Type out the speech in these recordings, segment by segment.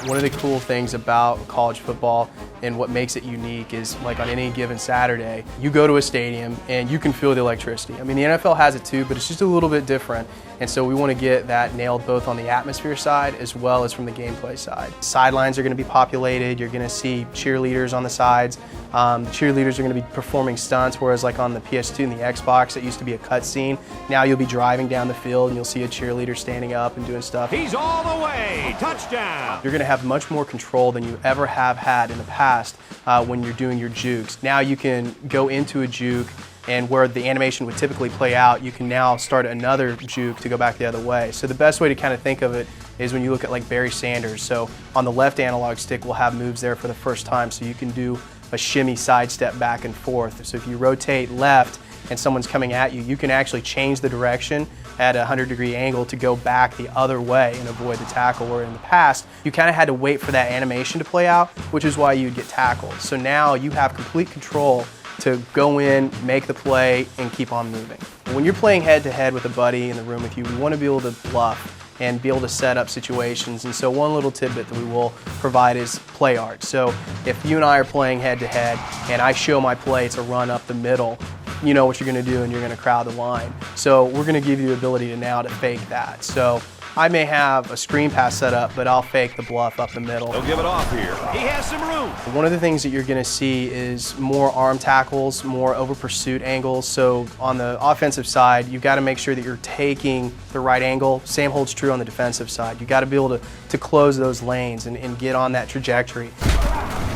One of the cool things about college football and what makes it unique is, like, on any given Saturday, you go to a stadium and you can feel the electricity. I mean, the NFL has it too, but it's just a little bit different. And so we want to get that nailed both on the atmosphere side as well as from the gameplay side. Sidelines are going to be populated. You're going to see cheerleaders on the sides. Cheerleaders are going to be performing stunts, whereas like on the PS2 and the Xbox, it used to be a cutscene. Now you'll be driving down the field and you'll see a cheerleader standing up and doing stuff. He's all the way, touchdown! You're going to have much more control than you ever have had in the past when you're doing your jukes. Now you can go into a juke, and where the animation would typically play out, you can now start another juke to go back the other way. So the best way to kind of think of it is when you look at like Barry Sanders. So on the left analog stick, we'll have moves there for the first time, so you can do a shimmy sidestep back and forth. So if you rotate left and someone's coming at you, you can actually change the direction at a 100-degree angle to go back the other way and avoid the tackle, where in the past, you kind of had to wait for that animation to play out, which is why you'd get tackled. So now you have complete control to go in, make the play, and keep on moving. When you're playing head-to-head with a buddy in the room with you, we want to be able to bluff and be able to set up situations. And so one little tidbit that we will provide is play art. So if you and I are playing head-to-head and I show my play to run up the middle, you know what you're going to do and you're going to crowd the line. So we're going to give you the ability to now to fake that. So I may have a screen pass set up, but I'll fake the bluff up the middle. He'll give it off here. He has some room. One of the things that you're going to see is more arm tackles, more over pursuit angles. So on the offensive side, you've got to make sure that you're taking the right angle. Same holds true on the defensive side. You've got to be able to close those lanes and get on that trajectory.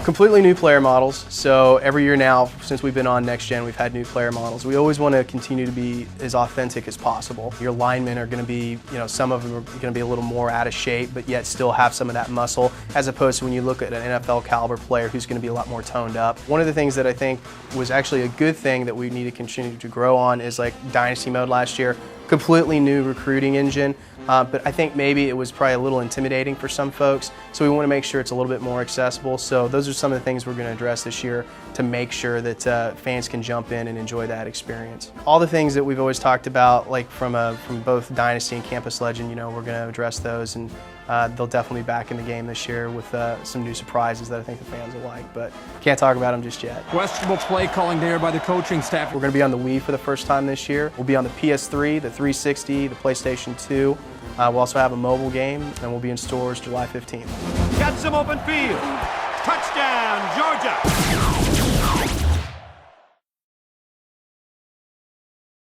Completely new player models. So every year now, since we've been on Next Gen, we've had new player models. We always want to continue to be as authentic as possible. Your linemen are going to be, some of them are going to be a little more out of shape, but yet still have some of that muscle, as opposed to when you look at an NFL caliber player who's going to be a lot more toned up. One of the things that I think was actually a good thing that we need to continue to grow on is like Dynasty Mode last year. Completely new recruiting engine, but I think maybe it was probably a little intimidating for some folks, so we want to make sure it's a little bit more accessible. So those are some of the things we're going to address this year to make sure that fans can jump in and enjoy that experience. All the things that we've always talked about, like from both Dynasty and Campus Legend, we're going to address those, and they'll definitely be back in the game this year with some new surprises that I think the fans will like, but can't talk about them just yet. Questionable play calling there by the coaching staff. We're going to be on the Wii for the first time this year. We'll be on the PS3, the 360, the PlayStation 2. We'll also have a mobile game, and we'll be in stores July 15th. Got some open field. Touchdown, Georgia.